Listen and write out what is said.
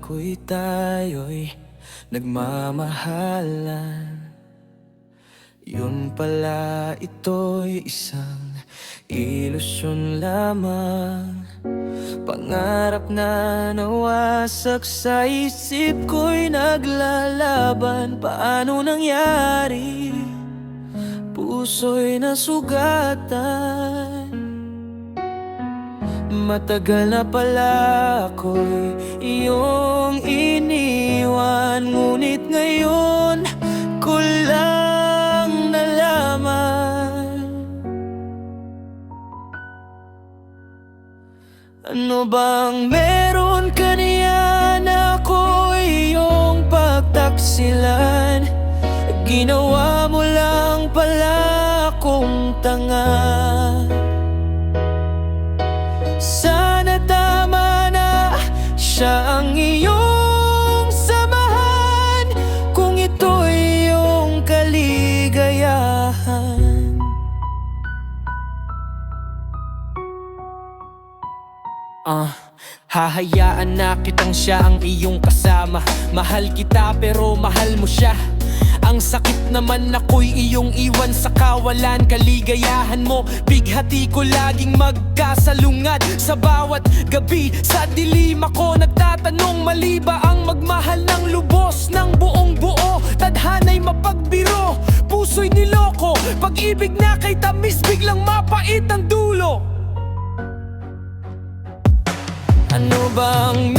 ko'y tayo'y nagmamahalan. Yun pala ito'y isang ilusyon lamang, pangarap na nawasak sa isip ko'y naglalaban. Paano nangyari? Puso'y nasugatan. Matagal na pala ako'y iyong iniwan, ngunit ngayon ko lang nalaman. Ano bang meron ka niya na ako'y iyong pagtaksilan? Ginawa mo lang pala akong tanga. Sana tama na siya ang iyong samahan, kung ito'y iyong kaligayahan. Hahayaan na kitang siya ang iyong kasama. Mahal kita pero mahal mo siya. Ang sakit naman ako'y iyong iwan sa kawalan. Kaligayahan mo, bighati ko laging magkasalungat. Sa bawat gabi, sa dilim ako nagtatanong, mali ba ang magmahal ng lubos ng buong buo? Tadhana'y mapagbiro, puso'y niloko. Pag-ibig na kay tamis, biglang mapait ang dulo. Ano bang